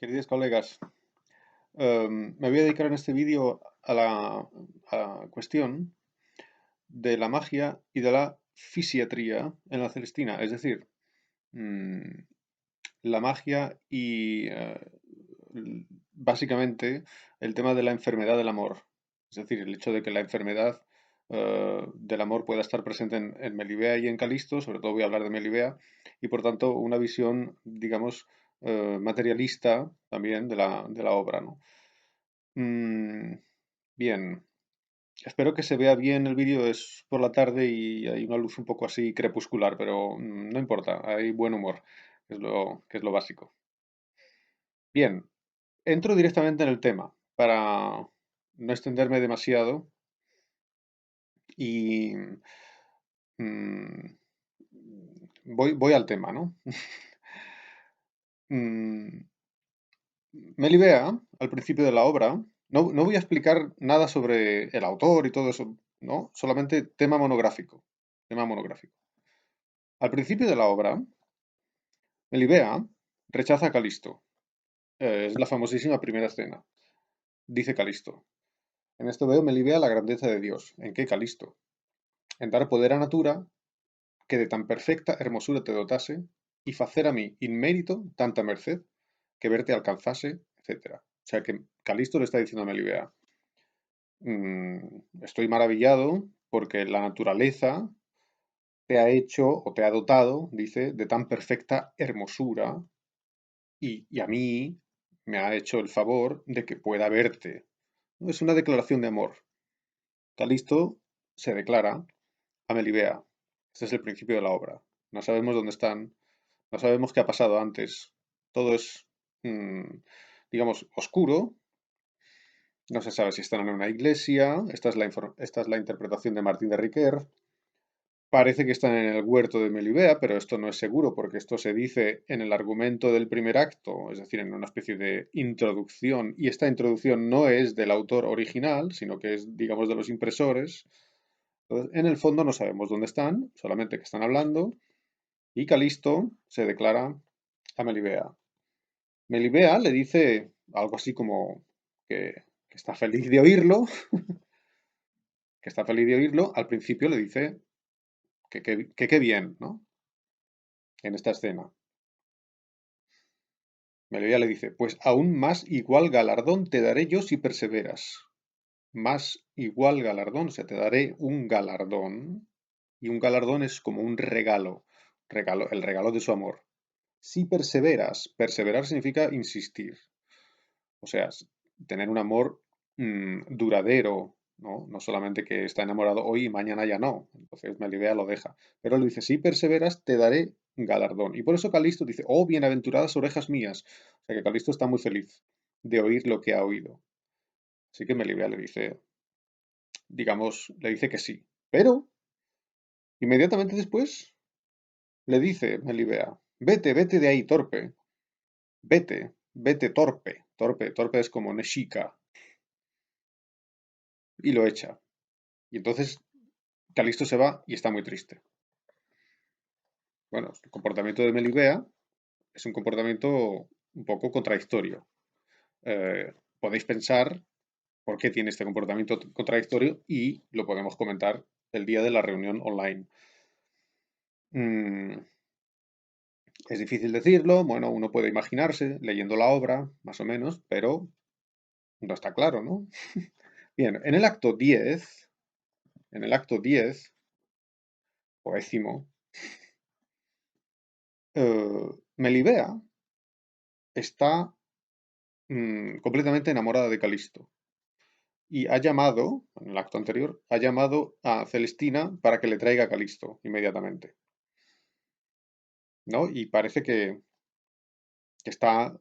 Queridos colegas, me voy a dedicar en este vídeo a la cuestión de la magia y de la fisiatría en la Celestina, es decir, mm, la magia y básicamente el tema de la enfermedad del amor, es decir, el hecho de que la enfermedad del amor pueda estar presente en Melibea y en Calisto, sobre todo voy a hablar de Melibea, y por tanto una visión, digamos, materialista también de la obra, ¿no? Mm, bien, espero que se vea bien el vídeo, es por la tarde y hay una luz un poco así crepuscular, pero no importa, hay buen humor, que es lo básico. Bien, entro directamente en el tema para no extenderme demasiado y mm, voy al tema, ¿no? Mm, Melibea, al principio de la obra, no voy a explicar nada sobre el autor y todo eso, ¿no? Solamente tema monográfico, tema monográfico. Al principio de la obra, Melibea rechaza a Calisto. Es la famosísima primera escena. Dice Calisto: en esto veo, Melibea, la grandeza de Dios. ¿En qué, Calisto? En dar poder a natura que de tan perfecta hermosura te dotase y facer a mí, inmérito, tanta merced que verte alcanzase, etcétera. O sea que Calisto le está diciendo a Melibea: estoy maravillado porque la naturaleza te ha hecho o te ha dotado, dice, de tan perfecta hermosura y a mí me ha hecho el favor de que pueda verte. Es una declaración de amor. Calisto se declara a Melibea. Este es el principio de la obra. No sabemos dónde están, no sabemos qué ha pasado antes. Todo es, mm, digamos, oscuro. No se sabe si están en una iglesia. Esta es la interpretación de Martín de Riquer. Parece que están en el huerto de Melibea, pero esto no es seguro porque esto se dice en el argumento del primer acto, es decir, en una especie de introducción, y esta introducción no es del autor original, sino que es, digamos, de los impresores. Entonces, en el fondo no sabemos dónde están, solamente que están hablando, y Calisto se declara a Melibea. Melibea le dice algo así como que está feliz de oírlo, que está feliz de oírlo. Al principio le dice que qué bien, ¿no? En esta escena. Melibea le dice: pues aún más igual galardón te daré yo si perseveras. Más igual galardón, o sea, te daré un galardón. Y un galardón es como un regalo, el regalo de su amor. Si perseveras, perseverar significa insistir. O sea, tener un amor duradero, ¿no? No solamente que está enamorado hoy y mañana ya no. Entonces Melibea lo deja. Pero le dice: si perseveras, te daré galardón. Y por eso Calisto dice: oh, bienaventuradas orejas mías. O sea que Calisto está muy feliz de oír lo que ha oído. Así que Melibea le dice, digamos, le dice que sí. Pero inmediatamente después le dice Melibea: vete, vete de ahí, torpe. Vete, vete, torpe. Torpe, torpe es como Neshika. Y lo echa. Y entonces Calisto se va y está muy triste. Bueno, el comportamiento de Melibea es un comportamiento un poco contradictorio. Podéis pensar por qué tiene este comportamiento contradictorio y lo podemos comentar el día de la reunión online. Mm, es difícil decirlo, bueno, uno puede imaginarse leyendo la obra, más o menos, pero no está claro, ¿no? Bien, en el acto 10 o décimo, Melibea está completamente enamorada de Calisto y ha llamado, en el acto anterior, ha llamado a Celestina para que le traiga a Calisto inmediatamente, ¿no? Y parece que está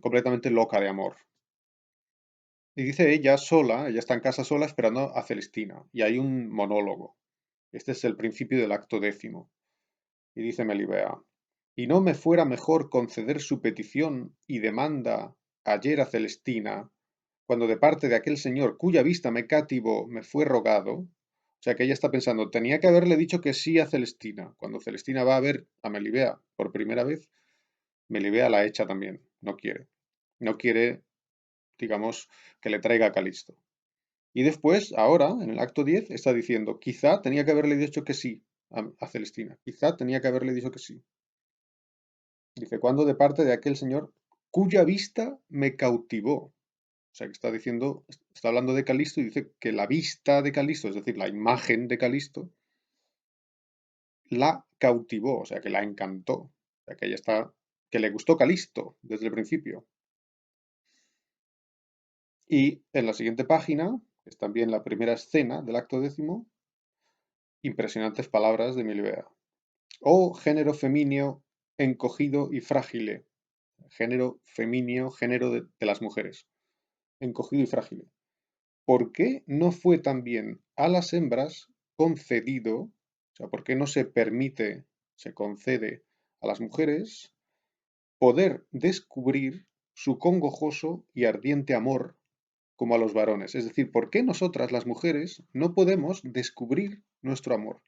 completamente loca de amor. Y dice ella sola, ella está en casa sola esperando a Celestina, y hay un monólogo. Este es el principio del acto 10. Y dice Melibea: y no me fuera mejor conceder su petición y demanda ayer a Celestina, cuando de parte de aquel señor cuya vista me cativó me fue rogado. O sea que ella está pensando, tenía que haberle dicho que sí a Celestina. Cuando Celestina va a ver a Melibea por primera vez, Melibea la echa también, no quiere. no quiere, digamos, que le traiga a Calisto. Y después, ahora, en el acto 10, está diciendo, quizá tenía que haberle dicho que sí a Celestina, quizá tenía que haberle dicho que sí. Dice, cuando de parte de aquel señor cuya vista me cautivó. O sea, que está diciendo, está hablando de Calisto y dice que la vista de Calisto, es decir, la imagen de Calisto, la cautivó, o sea, que la encantó. O sea, que ella está, que le gustó Calisto desde el principio. Y en la siguiente página, que es también la primera escena del acto 10, impresionantes palabras de Milivea. Oh, género femenino encogido y frágil. Género femenino, género de las mujeres. Encogido y frágil. ¿Por qué no fue también a las hembras concedido, o sea, por qué no se permite, se concede a las mujeres poder descubrir su congojoso y ardiente amor como a los varones? Es decir, ¿por qué nosotras las mujeres no podemos descubrir nuestro amor?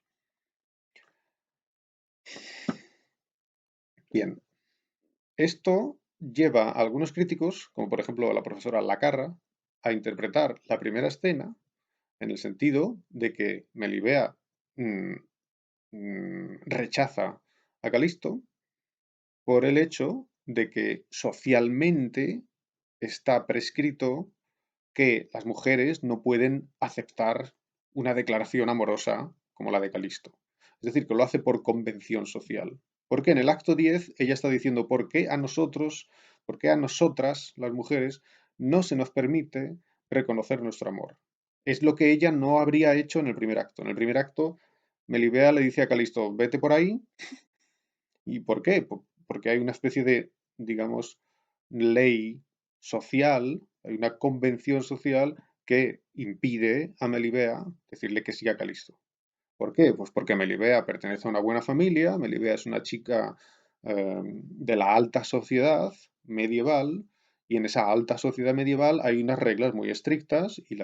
Bien, esto lleva a algunos críticos, como por ejemplo la profesora Lacarra, a interpretar la primera escena en el sentido de que Melibea mm, rechaza a Calisto por el hecho de que socialmente está prescrito que las mujeres no pueden aceptar una declaración amorosa como la de Calisto. Es decir, que lo hace por convención social. Porque en el acto 10 ella está diciendo por qué a nosotros, por qué a nosotras, las mujeres, no se nos permite reconocer nuestro amor. Es lo que ella no habría hecho en el primer acto. En el primer acto, Melibea le dice a Calisto, vete por ahí. ¿Y por qué? Porque hay una especie de, digamos, ley social, hay una convención social que impide a Melibea decirle que sí a Calisto. ¿Por qué? Pues porque Melibea pertenece a una buena familia, Melibea es una chica de la alta sociedad medieval, y en esa alta sociedad medieval hay unas reglas muy estrictas y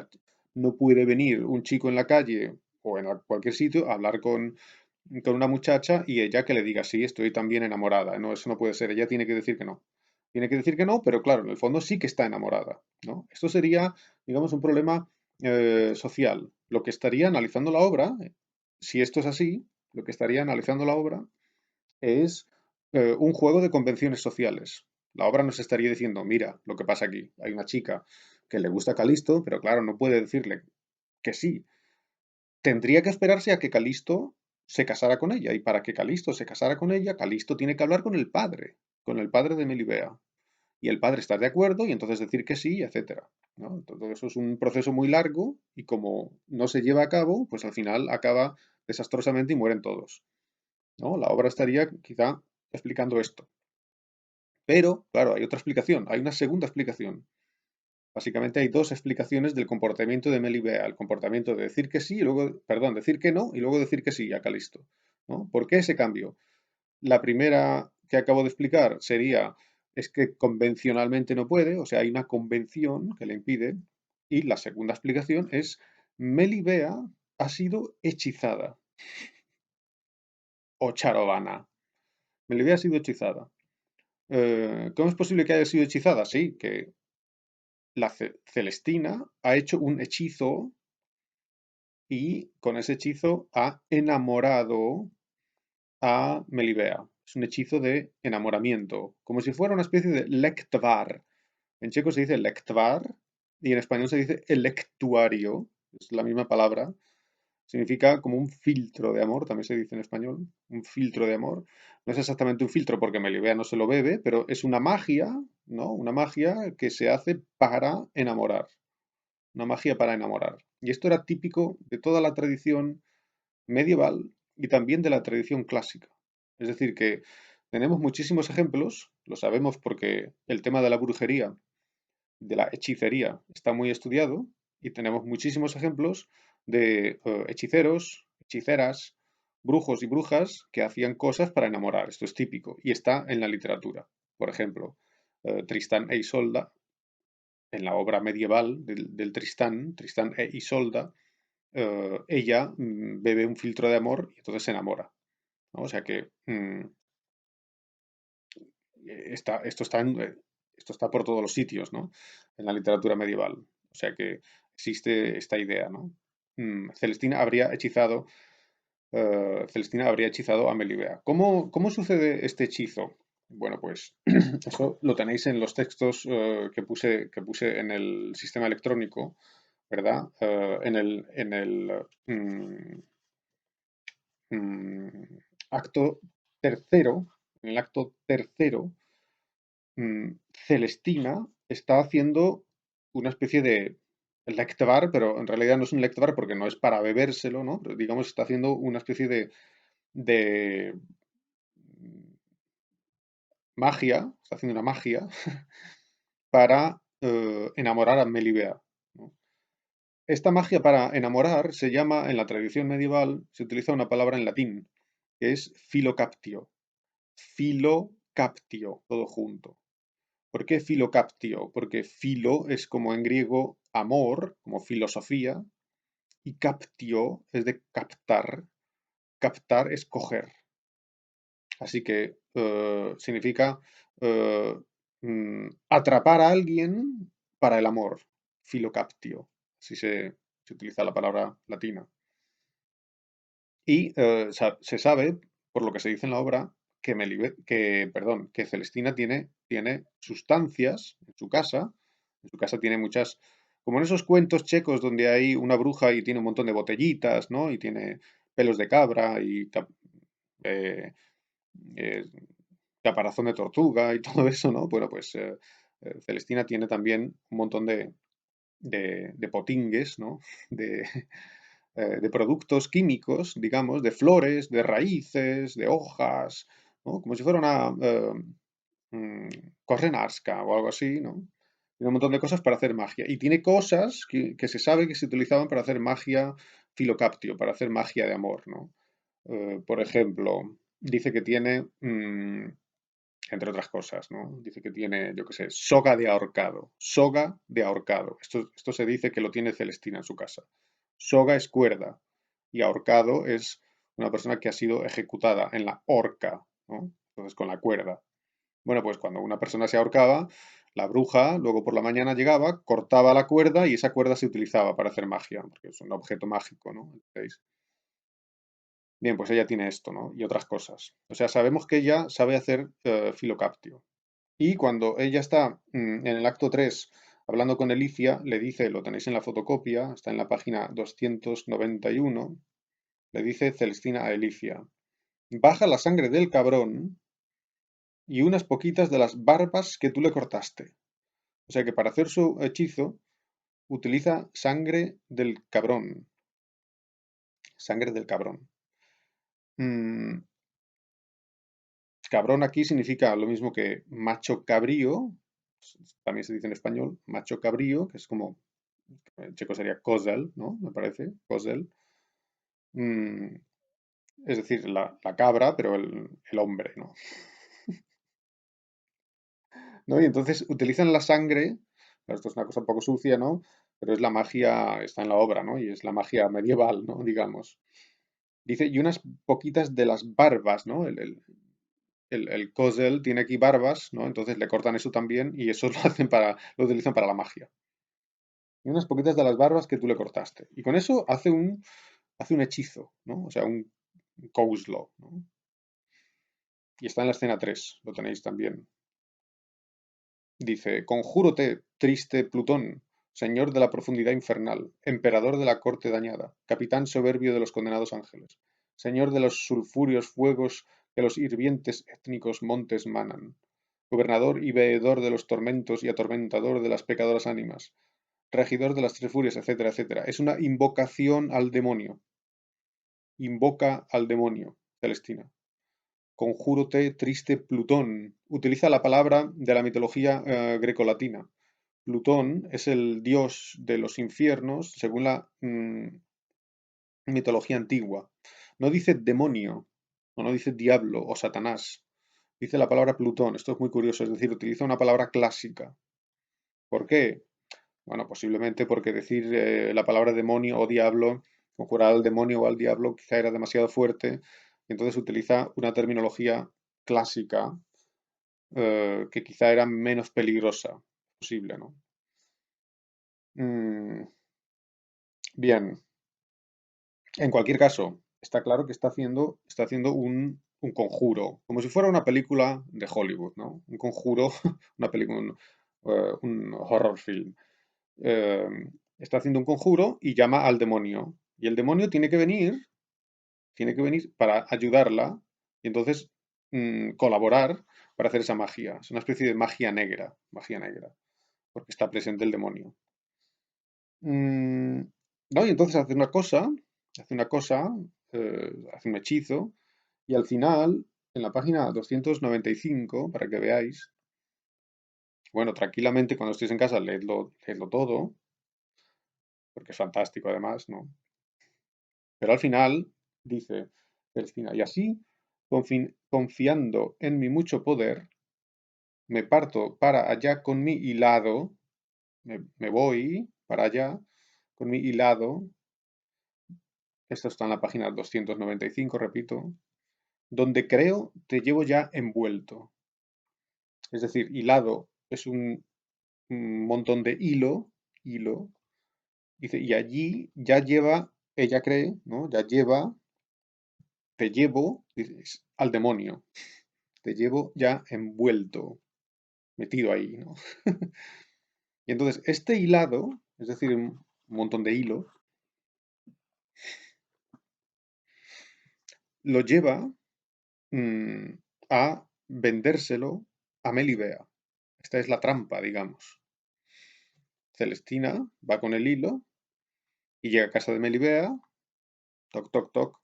no puede venir un chico en la calle o en cualquier sitio a hablar con una muchacha y ella que le diga, sí, estoy también enamorada. No, eso no puede ser, ella tiene que decir que no. Tiene que decir que no, pero claro, en el fondo sí que está enamorada, ¿no? Esto sería, digamos, un problema social. Lo que estaría analizando la obra, si esto es así, lo que estaría analizando la obra es un juego de convenciones sociales. La obra nos estaría diciendo, mira, lo que pasa aquí, hay una chica que le gusta a Calisto, pero claro, no puede decirle que sí. Tendría que esperarse a que Calisto se casara con ella, y para que Calisto se casara con ella, Calisto tiene que hablar con el padre de Melibea, y el padre está de acuerdo, y entonces decir que sí, etcétera, ¿no? Entonces, eso es un proceso muy largo, y como no se lleva a cabo, pues al final acaba desastrosamente y mueren todos, ¿no? La obra estaría quizá explicando esto. Pero, claro, hay otra explicación, hay una segunda explicación. Básicamente hay dos explicaciones del comportamiento de Melibea, el comportamiento de decir que sí y luego, perdón, decir que no y luego decir que sí a Calisto, ¿no? ¿Por qué ese cambio? La primera que acabo de explicar sería, es que convencionalmente no puede, o sea, hay una convención que le impide. Y la segunda explicación es, Melibea ha sido hechizada o charovana. Melibea ha sido hechizada. ¿Cómo es posible que haya sido hechizada? Sí, que la Celestina ha hecho un hechizo y con ese hechizo ha enamorado a Melibea. Es un hechizo de enamoramiento, como si fuera una especie de lectvar. En checo se dice lectvar y en español se dice electuario, es la misma palabra. Significa como un filtro de amor, también se dice en español, un filtro de amor. No es exactamente un filtro porque Melibea no se lo bebe, pero es una magia, ¿no? Una magia que se hace para enamorar. Una magia para enamorar. Y esto era típico de toda la tradición medieval y también de la tradición clásica. Es decir, que tenemos muchísimos ejemplos, lo sabemos porque el tema de la brujería, de la hechicería, está muy estudiado y tenemos muchísimos ejemplos de hechiceros, hechiceras, brujos y brujas que hacían cosas para enamorar. Esto es típico y está en la literatura. Por ejemplo, Tristán e Isolda, en la obra medieval del Tristán, Tristán e Isolda, ella bebe un filtro de amor y entonces se enamora, ¿no? O sea que esto está esto está por todos los sitios, ¿no? En la literatura medieval. O sea que existe esta idea, ¿no? Celestina habría hechizado a Melibea. ¿Cómo sucede este hechizo? Bueno, pues eso lo tenéis en los textos que puse en el sistema electrónico, ¿verdad? Mm, acto tercero, en el acto tercero, Celestina está haciendo una especie de lectvar, pero en realidad no es un lectvar porque no es para bebérselo, ¿no? Pero digamos, está haciendo una especie de magia, está haciendo una magia para enamorar a Melibea, ¿no? Esta magia para enamorar se llama, en la tradición medieval, se utiliza una palabra en latín, que es filocaptio. Filocaptio, todo junto. ¿Por qué filocaptio? Porque filo es como en griego amor, como filosofía, y captio es de captar. Captar es coger. Así que significa atrapar a alguien para el amor. Filocaptio. Así se utiliza la palabra latina. Y se sabe, por lo que se dice en la obra, que Celestina tiene sustancias en su casa. En su casa tiene muchas, como en esos cuentos checos donde hay una bruja y tiene un montón de botellitas, ¿no? Y tiene pelos de cabra y eh, eh, caparazón de tortuga y todo eso, ¿no? Bueno, pues Celestina tiene también un montón de potingues, ¿no? De, de productos químicos, digamos, de flores, de raíces, de hojas, ¿no? Como si fuera una mm, correnasca o algo así, ¿no? Tiene un montón de cosas para hacer magia. Y tiene cosas que se sabe que se utilizaban para hacer magia filocaptio, para hacer magia de amor, ¿no? Por ejemplo, dice que tiene, entre otras cosas, ¿no? Dice que tiene, yo qué sé, soga de ahorcado. Soga de ahorcado. Esto se dice que lo tiene Celestina en su casa. Soga es cuerda y ahorcado es una persona que ha sido ejecutada en la horca, ¿no? Entonces con la cuerda. Bueno, pues cuando una persona se ahorcaba, la bruja luego por la mañana llegaba, cortaba la cuerda y esa cuerda se utilizaba para hacer magia, porque es un objeto mágico, ¿no? ¿Entendéis? Bien, pues ella tiene esto, ¿no? Y otras cosas. O sea, sabemos que ella sabe hacer filocaptio. Y cuando ella está en el acto 3 hablando con Elicia, le dice, lo tenéis en la fotocopia, está en la página 291, le dice Celestina a Elicia, baja la sangre del cabrón y unas poquitas de las barbas que tú le cortaste. O sea que para hacer su hechizo utiliza sangre del cabrón. Sangre del cabrón. Mm, Cabrón aquí significa lo mismo que macho cabrío, también se dice en español, macho cabrío, que es como, en checo sería kozel, ¿no? Me parece, kozel. Mm, es decir, la cabra, pero el hombre, ¿no? ¿No? Y entonces utilizan la sangre, claro, esto es una cosa un poco sucia, ¿no? Pero es la magia, está en la obra, ¿no? Y es la magia medieval, ¿no? Digamos. Dice, y unas poquitas de las barbas, ¿no? El Kozel tiene aquí barbas, ¿no? Entonces le cortan eso también y eso lo utilizan para la magia. Y unas poquitas de las barbas que tú le cortaste. Y con eso hace un hechizo, ¿no? O sea, un Kouzlo, ¿no? Y está en la escena 3, lo tenéis también. Dice, conjúrote, triste Plutón, señor de la profundidad infernal, emperador de la corte dañada, capitán soberbio de los condenados ángeles, señor de los sulfúreos fuegos que los hirvientes étnicos montes manan, gobernador y veedor de los tormentos y atormentador de las pecadoras ánimas, regidor de las tres furias, etcétera, etcétera. Es una invocación al demonio. Invoca al demonio, Celestina. Conjúrote, triste Plutón. Utiliza la palabra de la mitología grecolatina. Plutón es el dios de los infiernos según la mitología antigua. No dice demonio, o no dice diablo o Satanás. Dice la palabra Plutón. Esto es muy curioso, es decir, utiliza una palabra clásica. ¿Por qué? Bueno, posiblemente porque decir la palabra demonio o diablo, conjurar al demonio o al diablo, quizá era demasiado fuerte. Entonces utiliza una terminología clásica que quizá era menos peligrosa posible, ¿no? Mm, bien, en cualquier caso, está claro que está haciendo un conjuro, como si fuera una película de Hollywood, ¿no? Un conjuro, una película, un horror film. Eh, Está haciendo un conjuro y llama al demonio. Y el demonio tiene que venir para ayudarla y entonces colaborar para hacer esa magia. Es una especie de magia negra, porque está presente el demonio. Mm, ¿No? Y entonces hace una cosa, hace un hechizo, y al final, en la página 295, para que veáis, bueno, tranquilamente cuando estéis en casa, leedlo todo, porque es fantástico además, ¿no? Pero al final dice Celestina, y así, confiando en mi mucho poder, me parto para allá con mi hilado, me voy para allá con mi hilado, esto está en la página 295, repito, donde creo te llevo ya envuelto. Es decir, hilado es un montón de hilo, dice, y allí ya lleva, ella cree, ¿no? Ya lleva, te llevo, dices, al demonio, te llevo ya envuelto, metido ahí, ¿no? Y entonces este hilado, es decir, un montón de hilo, lo lleva mm, a vendérselo a Melibea. Esta es la trampa, digamos. Celestina va con el hilo y llega a casa de Melibea, toc, toc, toc.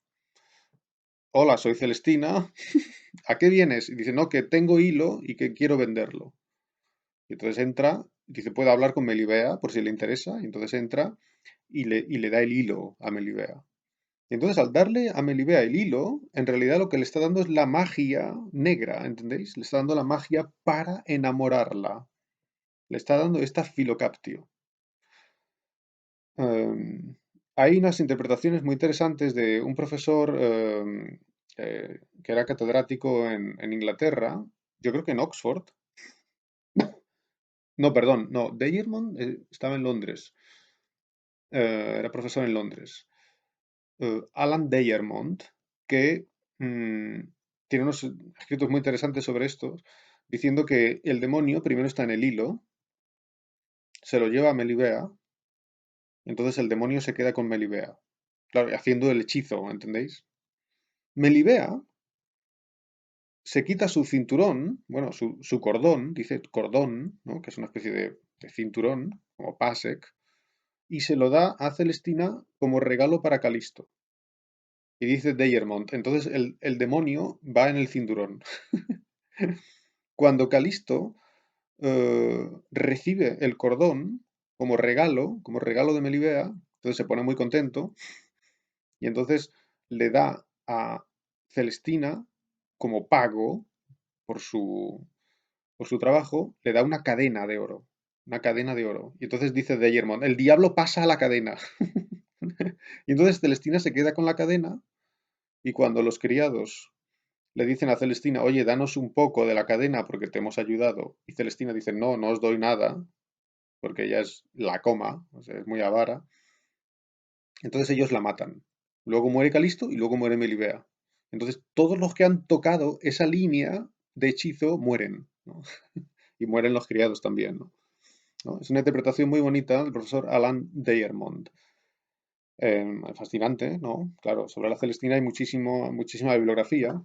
Hola, soy Celestina. ¿A qué vienes? Y dice, no, que tengo hilo y que quiero venderlo. Y entonces entra, dice, puede hablar con Melibea por si le interesa. Y entonces entra y le da el hilo a Melibea. Y entonces al darle a Melibea el hilo, en realidad lo que le está dando es la magia negra, ¿entendéis? Le está dando la magia para enamorarla. Le está dando esta filocaptio. Em, Hay unas interpretaciones muy interesantes de un profesor que era catedrático en Inglaterra, yo creo que en Oxford. No, perdón, no, Deyermond estaba en Londres, era profesor en Londres. Alan Deyermond, que mm, tiene unos escritos muy interesantes sobre esto, diciendo que el demonio primero está en el hilo, se lo lleva a Melibea, entonces el demonio se queda con Melibea, claro, haciendo el hechizo, ¿entendéis? Melibea se quita su cinturón, bueno, su cordón, dice cordón, ¿no? Que es una especie de cinturón, como Pasek, y se lo da a Celestina como regalo para Calisto. Y dice Deyermont, entonces el demonio va en el cinturón. Cuando Calisto recibe el cordón como regalo de Melibea, entonces se pone muy contento y entonces le da a Celestina como pago por por su trabajo, le da una cadena de oro. Una cadena de oro. Y entonces dice Deyermont, el diablo pasa a la cadena. Y entonces Celestina se queda con la cadena y cuando los criados le dicen a Celestina, oye, danos un poco de la cadena porque te hemos ayudado, y Celestina dice, no, no os doy nada, porque ella es la coma, o sea, es muy avara, entonces ellos la matan. Luego muere Calisto y luego muere Melibea. Entonces todos los que han tocado esa línea de hechizo mueren, ¿no? Y mueren los criados también, ¿no? ¿No? Es una interpretación muy bonita del profesor Alan Deyermond. Fascinante, ¿no? Claro, sobre la Celestina hay muchísima bibliografía.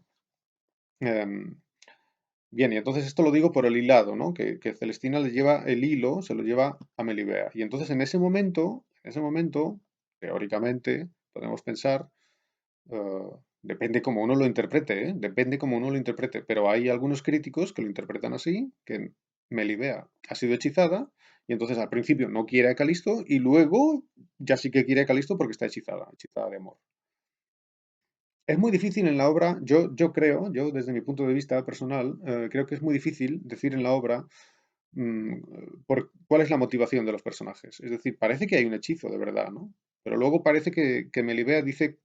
Em, Bien, y entonces esto lo digo por el hilado, ¿no? Que Celestina le lleva el hilo, se lo lleva a Melibea. Y entonces en ese momento, teóricamente, podemos pensar, depende cómo uno lo interprete, ¿eh? Depende cómo uno lo interprete. Pero hay algunos críticos que lo interpretan así, que Melibea ha sido hechizada, y entonces al principio no quiere a Calisto, y luego ya sí que quiere a Calisto porque está hechizada de amor. Es muy difícil en la obra, yo creo, yo desde mi punto de vista personal, creo que es muy difícil decir en la obra cuál es la motivación de los personajes. Es decir, parece que hay un hechizo de verdad, ¿no? Pero luego parece que Melibea dice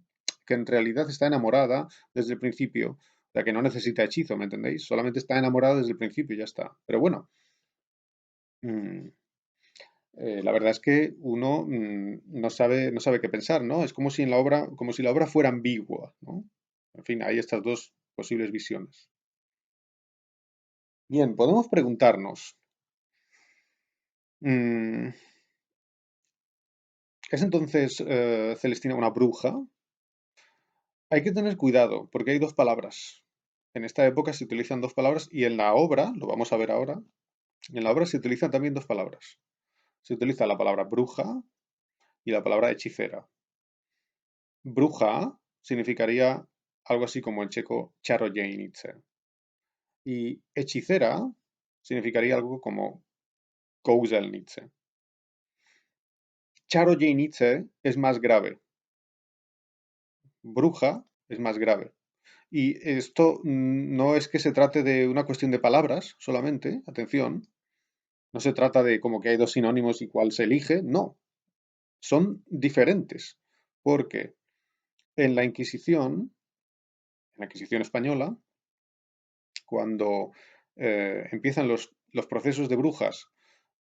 que en realidad está enamorada desde el principio, sea que no necesita hechizo, ¿me entendéis? Solamente está enamorada desde el principio y ya está. Pero bueno, mm, la verdad es que uno no sabe qué pensar, ¿no? Es como si en la obra, como si la obra fuera ambigua, ¿no? En fin, hay estas dos posibles visiones. Bien, podemos preguntarnos, mm, ¿es entonces Celestina una bruja? Hay que tener cuidado, porque hay dos palabras. En esta época se utilizan dos palabras y en la obra, lo vamos a ver ahora, en la obra se utilizan también dos palabras. Se utiliza la palabra bruja y la palabra hechicera. Bruja significaría algo así como en checo čarodějnice. Y hechicera significaría algo como kouzelnice. Čarodějnice es más grave. Bruja es más grave. Y esto no es que se trate de una cuestión de palabras solamente, atención, no se trata de como que hay dos sinónimos y cuál se elige, no, son diferentes, porque en la Inquisición española, cuando empiezan los procesos de brujas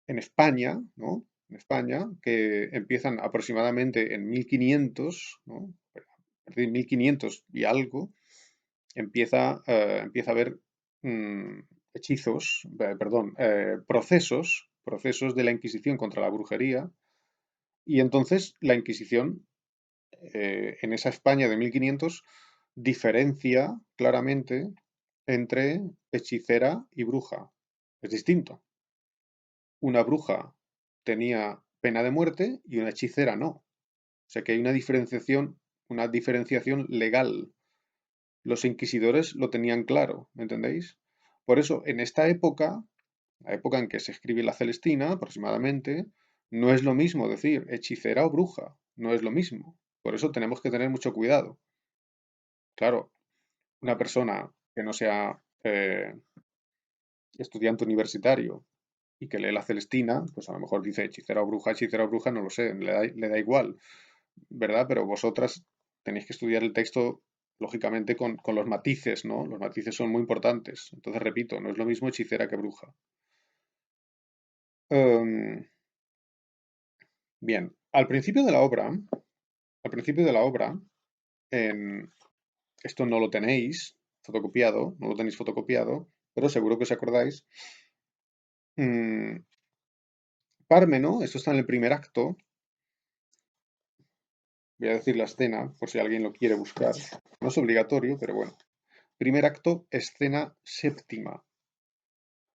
en España, ¿no? En España, que empiezan aproximadamente en 1500, ¿no? A partir de 1500 y algo, empieza a haber mm, hechizos, perdón, procesos de la Inquisición contra la brujería, y entonces la Inquisición en esa España de 1500 diferencia claramente entre hechicera y bruja. Es distinto. Una bruja tenía pena de muerte y una hechicera no. O sea que hay una diferenciación legal. Los inquisidores lo tenían claro, ¿me entendéis? Por eso, en esta época, la época en que se escribe la Celestina, aproximadamente, no es lo mismo decir hechicera o bruja, no es lo mismo. Por eso tenemos que tener mucho cuidado. Claro, una persona que no sea estudiante universitario y que lee la Celestina, pues a lo mejor dice hechicera o bruja, no lo sé, le da igual, ¿verdad? Pero vosotras tenéis que estudiar el texto, lógicamente, con los matices, ¿no? Los matices son muy importantes. Entonces, repito, no es lo mismo hechicera que bruja. Em, bien, al principio de la obra, en- esto no lo tenéis fotocopiado, no lo tenéis fotocopiado, pero seguro que os acordáis. mm, Pármeno, esto está en el primer acto, voy a decir la escena por si alguien lo quiere buscar. No es obligatorio, pero bueno. Primer acto, escena séptima.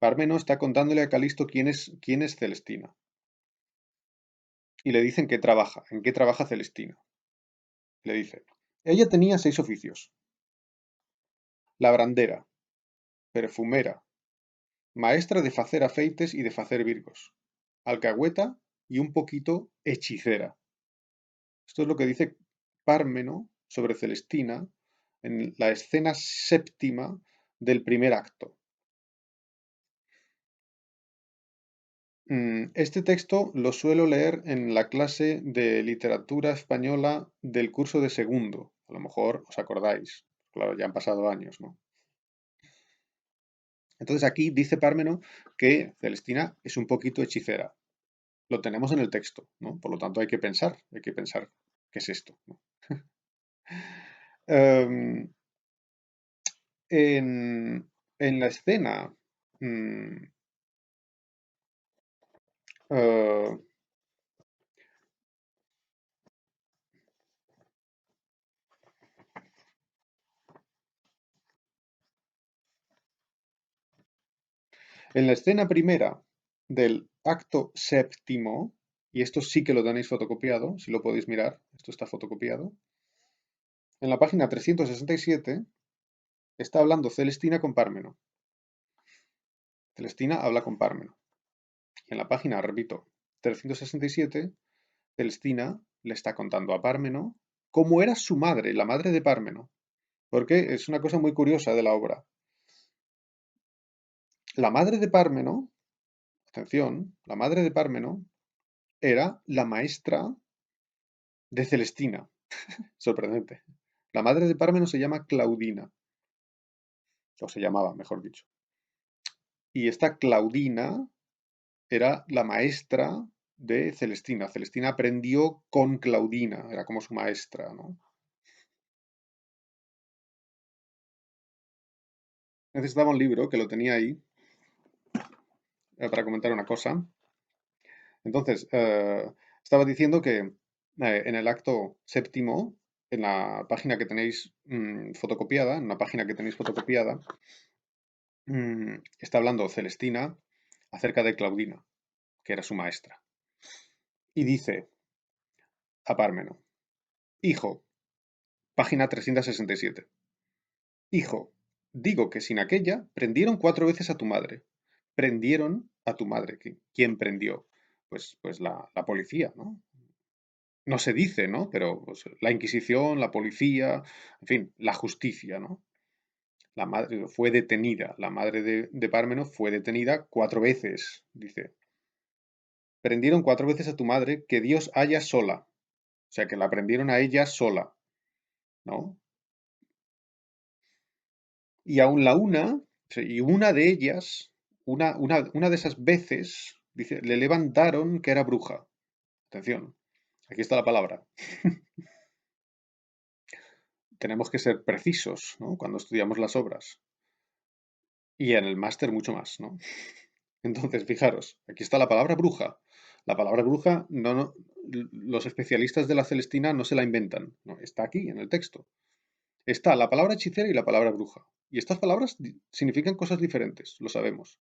Parmeno está contándole a Calisto quién es Celestina. Y le dicen en qué trabaja Celestina. Le dice, ella tenía 6 oficios. Labrandera, perfumera, maestra de facer afeites y de facer virgos, alcahueta y un poquito hechicera. Esto es lo que dice Pármeno sobre Celestina en la escena séptima del primer acto. Este texto lo suelo leer en la clase de literatura española del curso de segundo. A lo mejor os acordáis. Claro, ya han pasado años, ¿no? Entonces aquí dice Pármeno que Celestina es un poquito hechicera. Lo tenemos en el texto, ¿no? Por lo tanto hay que pensar qué es esto, ¿no? Em, en la escena, mm, eh, en la escena primera del acto séptimo, y esto sí que lo tenéis fotocopiado, si lo podéis mirar, esto está fotocopiado, en la página 367 está hablando Celestina con Pármeno. Celestina habla con Pármeno. Y en la página, repito, 367, Celestina le está contando a Pármeno cómo era su madre, la madre de Pármeno. Porque es una cosa muy curiosa de la obra. La madre de Pármeno, atención, la madre de Pármeno era la maestra de Celestina. Sorprendente. La madre de Pármeno se llama Claudina. o se llamaba, mejor dicho. Y esta Claudina era la maestra de Celestina. Celestina aprendió con Claudina, era como su maestra, ¿no? Necesitaba un libro que lo tenía ahí para comentar una cosa. Entonces, estaba diciendo que en el acto séptimo, en la página que tenéis fotocopiada, en una página que tenéis fotocopiada, está hablando Celestina acerca de Claudina, que era su maestra. Y dice a Pármeno, hijo, página 367. Hijo, digo que sin aquella prendieron 4 veces a tu madre. Prendieron a tu madre. ¿Quién prendió? Pues la policía, ¿no? No se dice, ¿no? Pero pues, la Inquisición, la policía, en fin, la justicia, ¿no? La madre fue detenida, la madre de Pármeno fue detenida 4 veces, dice. Prendieron 4 veces a tu madre, que Dios haya sola. O sea, que la prendieron a ella sola, ¿no? Y aún la una, y una de ellas, una de esas veces, dice, le levantaron que era bruja. Atención, aquí está la palabra. Tenemos que ser precisos, ¿no? Cuando estudiamos las obras. Y en el máster mucho más, ¿no? Entonces, fijaros, aquí está la palabra bruja. La palabra bruja, los especialistas de la Celestina no se la inventan, no, está aquí en el texto. Está la palabra hechicera y la palabra bruja. Y estas palabras significan cosas diferentes, lo sabemos.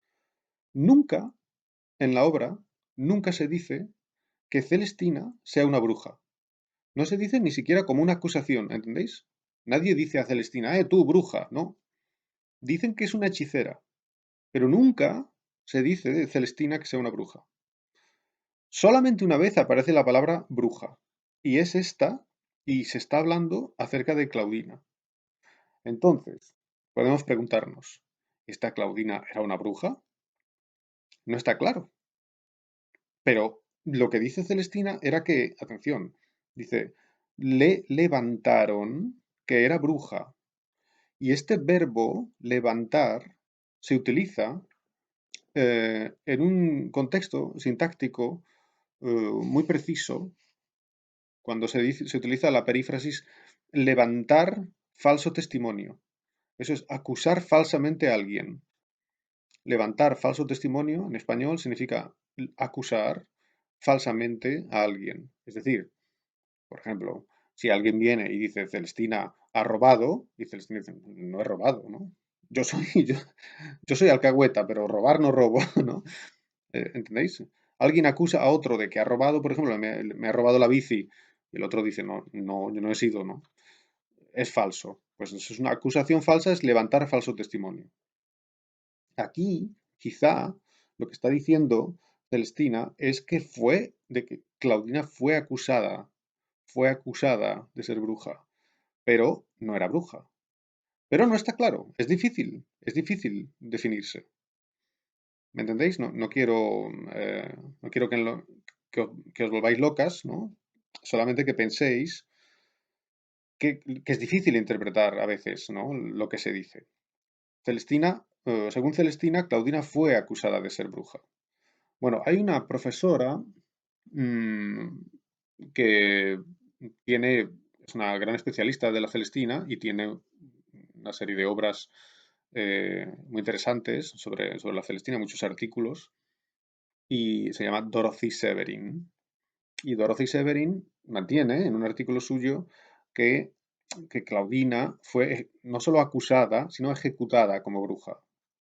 Nunca, en la obra, nunca se dice que Celestina sea una bruja. No se dice ni siquiera como una acusación, ¿entendéis? Nadie dice a Celestina, tú, bruja, ¿no? Dicen que es una hechicera, pero nunca se dice de Celestina que sea una bruja. Solamente una vez aparece la palabra bruja, y es esta, y se está hablando acerca de Claudina. Entonces, podemos preguntarnos, ¿esta Claudina era una bruja? No está claro. Pero lo que dice Celestina era que, atención, dice, le levantaron que era bruja. Y este verbo levantar se utiliza en un contexto sintáctico muy preciso cuando se utiliza la perífrasis levantar falso testimonio. Eso es acusar falsamente a alguien. Levantar falso testimonio en español significa acusar falsamente a alguien. Es decir, por ejemplo, si alguien viene y dice Celestina ha robado, y Celestina dice, no he robado, ¿no? Yo soy, yo, yo soy alcahueta, pero robar no robo, ¿no? ¿Entendéis? Alguien acusa a otro de que ha robado, por ejemplo, me ha robado la bici, y el otro dice, no, no, yo no he sido, ¿no? Es falso. Pues eso es una acusación falsa, es levantar falso testimonio. Aquí, quizá, lo que está diciendo Celestina es que de que Claudina fue acusada de ser bruja, pero no era bruja. Pero no está claro, es difícil definirse. ¿Me entendéis? No quiero que os volváis locas, ¿no? Solamente que penséis que es difícil interpretar a veces, ¿no? Lo que se dice. Según Celestina, Claudina fue acusada de ser bruja. Bueno, hay una profesora mm, que es una gran especialista de la Celestina y tiene una serie de obras muy interesantes sobre la Celestina, muchos artículos, y se llama Dorothy Severin. Y Dorothy Severin mantiene en un artículo suyo que, que Claudina fue no solo acusada, sino ejecutada como bruja.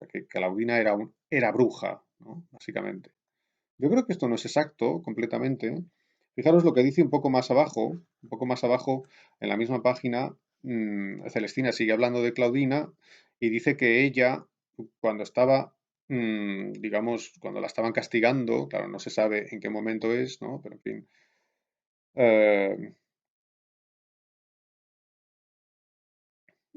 Que Claudina era bruja, ¿no? Básicamente. Yo creo que esto no es exacto completamente. Fijaros lo que dice un poco más abajo en la misma página, Celestina sigue hablando de Claudina y dice que ella, cuando estaba, digamos, cuando la estaban castigando, claro, no se sabe en qué momento es, ¿no? Pero en fin, eh,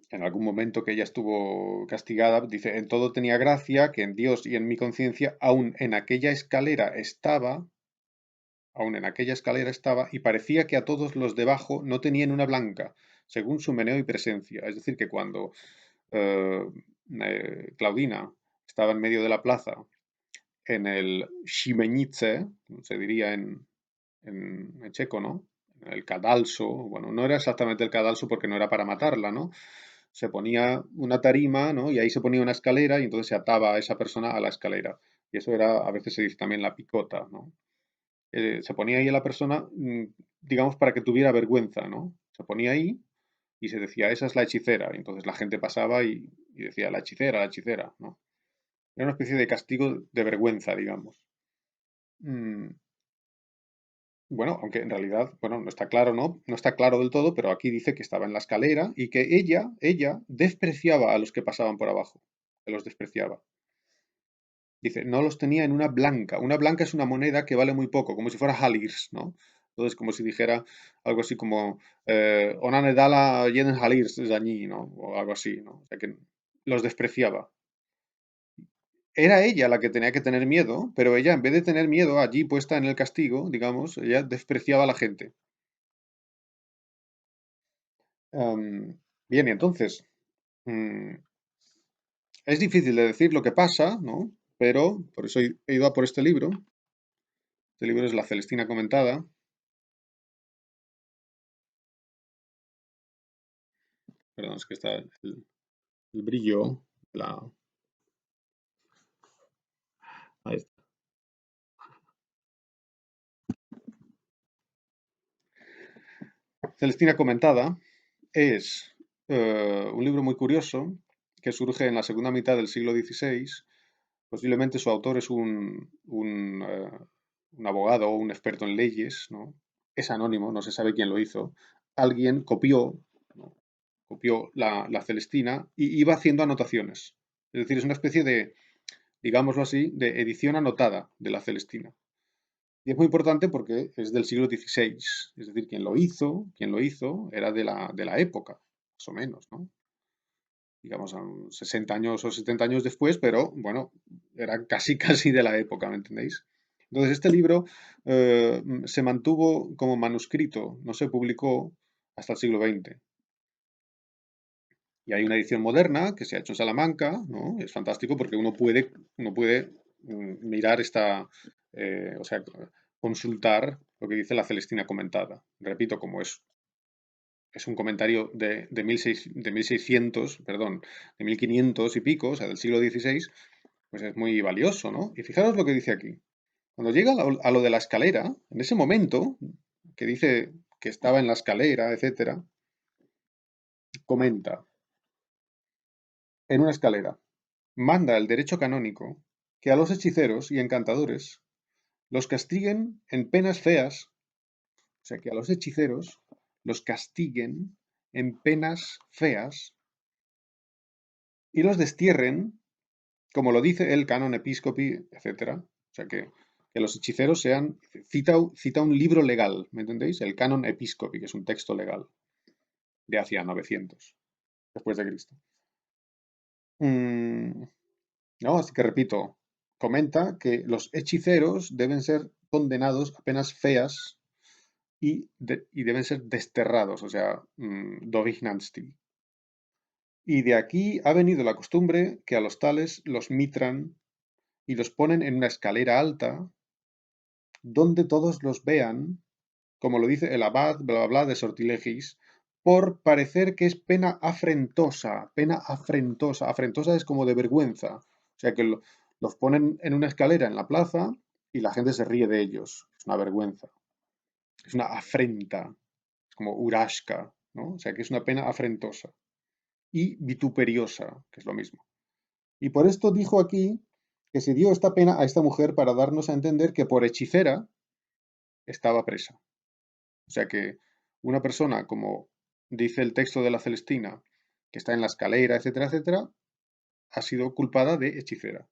en algún momento que ella estuvo castigada, dice, en todo tenía gracia, que en Dios y en mi conciencia, aún en aquella escalera estaba, y parecía que a todos los debajo no tenían una blanca, según su meneo y presencia. Es decir, que cuando Claudina estaba en medio de la plaza, en el Šibenicé, se diría en checo, ¿no? En el cadalso, bueno, no era exactamente el cadalso porque no era para matarla, ¿no? Se ponía una tarima, ¿no? Y ahí se ponía una escalera y entonces se ataba a esa persona a la escalera. Y eso era, a veces se dice también la picota, ¿no? Se ponía ahí a la persona, digamos, para que tuviera vergüenza, ¿no? Se ponía ahí y se decía, esa es la hechicera. Y entonces la gente pasaba y decía, la hechicera, ¿no? Era una especie de castigo de vergüenza, digamos. Mm, bueno, aunque en realidad, bueno, no está claro, ¿no? No está claro del todo, pero aquí dice que estaba en la escalera y que ella despreciaba a los que pasaban por abajo, que los despreciaba. Dice, no los tenía en una blanca. Una blanca es una moneda que vale muy poco, como si fuera Halirs, ¿no? Entonces, como si dijera algo así como, Ona ne dala jeden Halirs de allí, ¿no? O algo así, ¿no? O sea que los despreciaba. Era ella la que tenía que tener miedo, pero ella, en vez de tener miedo allí puesta en el castigo, digamos, ella despreciaba a la gente. Bien, y entonces, mm, es difícil de decir lo que pasa, ¿no? Pero por eso he ido a por este libro. Este libro es La Celestina comentada. Perdón, es que está el brillo. La, ahí está. Celestina comentada es un libro muy curioso que surge en la segunda mitad del siglo XVI. Posiblemente su autor es un abogado o un experto en leyes, ¿no? Es anónimo, no se sabe quién lo hizo. Alguien copió, ¿no? Copió la Celestina y iba haciendo anotaciones. Es decir, es una especie de, digámoslo así, de edición anotada de la Celestina. Y es muy importante porque es del siglo XVI. Es decir, quien lo hizo era de la época, más o menos, ¿no? Digamos, a 60 años o 70 años después, pero bueno, era casi, casi de la época, ¿me entendéis? Entonces, este libro se mantuvo como manuscrito, no se publicó hasta el siglo XX. Y hay una edición moderna que se ha hecho en Salamanca, ¿no? Es fantástico porque uno puede mirar o sea, consultar lo que dice la Celestina comentada. Repito, como es un comentario de 1600, perdón, de 1500 y pico, o sea, del siglo XVI, pues es muy valioso, ¿no? Y fijaros lo que dice aquí. Cuando llega a lo de la escalera, en ese momento, que dice que estaba en la escalera, etcétera, comenta, en una escalera, manda el derecho canónico que a los hechiceros y encantadores los castiguen en penas feas, o sea, que a los hechiceros los castiguen en penas feas y los destierren como lo dice el canon episcopi, etcétera. O sea, que los hechiceros sean, cita un libro legal, ¿me entendéis? El canon episcopi, que es un texto legal de hacia 900 después de Cristo. Mm, no, así que repito, comenta que los hechiceros deben ser condenados a penas feas y deben ser desterrados, o sea, dovignansti. Y de aquí ha venido la costumbre que a los tales los mitran y los ponen en una escalera alta donde todos los vean, como lo dice el abad, bla, bla, bla, de Sortilegis, por parecer que es pena afrentosa, pena afrentosa. Afrentosa es como de vergüenza. O sea que los ponen en una escalera en la plaza y la gente se ríe de ellos. Es una vergüenza. Es una afrenta. Es como urashka, ¿no? O sea que es una pena afrentosa. Y vituperiosa, que es lo mismo. Y por esto dijo aquí que se dio esta pena a esta mujer para darnos a entender que por hechicera estaba presa. O sea que una persona, como dice el texto de la Celestina, que está en la escalera, etcétera, etcétera, ha sido culpada de hechicera.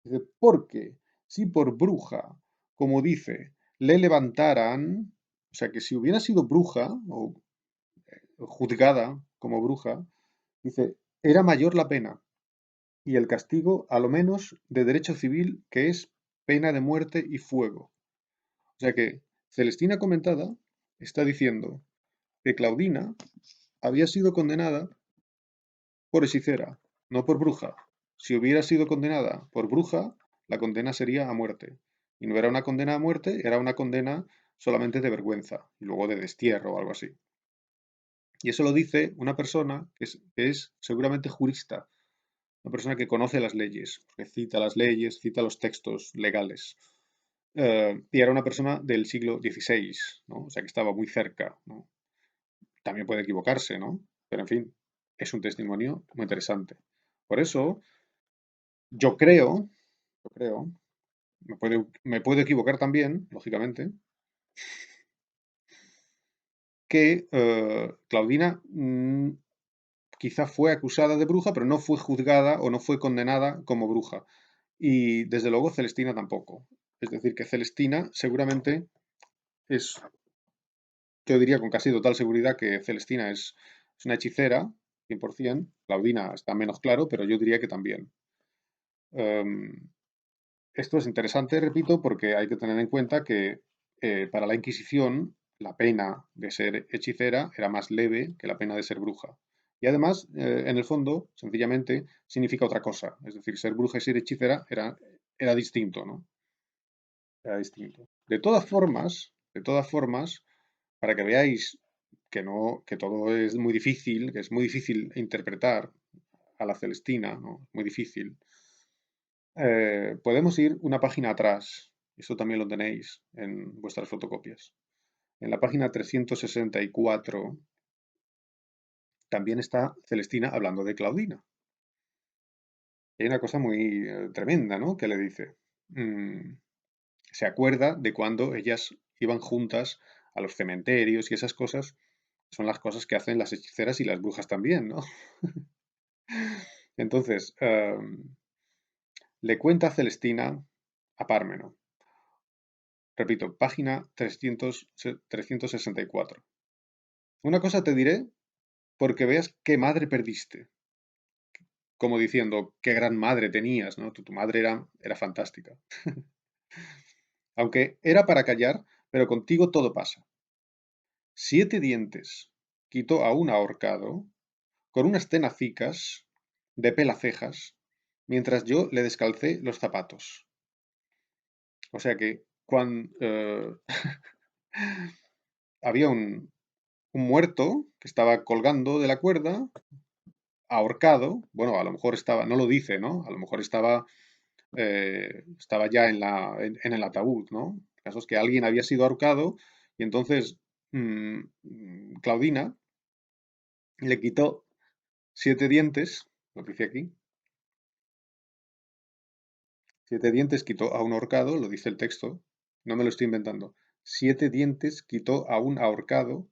Dice, porque si por bruja, como dice, le levantaran, o sea que si hubiera sido bruja o juzgada como bruja, dice, era mayor la pena y el castigo a lo menos de derecho civil, que es pena de muerte y fuego. O sea que Celestina comentada está diciendo que Claudina había sido condenada por hechicera, no por bruja. si hubiera sido condenada por bruja, la condena sería a muerte. Y no era una condena a muerte, era una condena solamente de vergüenza y luego de destierro o algo así. Y eso lo dice una persona que es seguramente jurista, una persona que conoce las leyes, que cita las leyes, cita los textos legales. Y era una persona del siglo XVI, ¿no? O sea que estaba muy cerca, ¿no? También puede equivocarse, ¿no? Pero en fin, es un testimonio muy interesante. Por eso, yo creo, me puedo equivocar también, lógicamente, que Claudina quizá fue acusada de bruja, pero no fue juzgada o no fue condenada como bruja. Y desde luego Celestina tampoco. Es decir, que Celestina seguramente es, yo diría con casi total seguridad que Celestina es una hechicera, 100%. Claudina está menos claro, pero yo diría que también. Em, Esto es interesante, repito, porque hay que tener en cuenta que para la Inquisición la pena de ser hechicera era más leve que la pena de ser bruja. Y además, en el fondo, sencillamente, significa otra cosa. Es decir, ser bruja y ser hechicera era distinto, ¿no? Era distinto. De todas formas, para que veáis que no, que todo es muy difícil, que es muy difícil interpretar a la Celestina, ¿no? Muy difícil. Podemos ir una página atrás. Esto también lo tenéis en vuestras fotocopias. En la página 364 también está Celestina hablando de Claudina. Y hay una cosa muy tremenda, ¿no? Que le dice. Mm, Se acuerda de cuando ellas iban juntas a los cementerios y esas cosas son las cosas que hacen las hechiceras y las brujas también, ¿no? Entonces, le cuenta a Celestina a Pármeno. Repito, página 364. Una cosa te diré porque veas qué madre perdiste. Como diciendo, qué gran madre tenías, ¿no? Tu madre era fantástica. Aunque era para callar, pero contigo todo pasa. 7 dientes quitó a un ahorcado con unas tenacicas de pelacejas mientras yo le descalcé los zapatos. O sea que cuando había un muerto que estaba colgando de la cuerda, ahorcado, bueno, a lo mejor estaba, no lo dice, ¿no? A lo mejor estaba ya en el ataúd, ¿no? El caso es que alguien había sido ahorcado y entonces Claudina le quitó 7 dientes, lo dice aquí, 7 dientes quitó a un ahorcado, lo dice el texto, no me lo estoy inventando. 7 dientes quitó a un ahorcado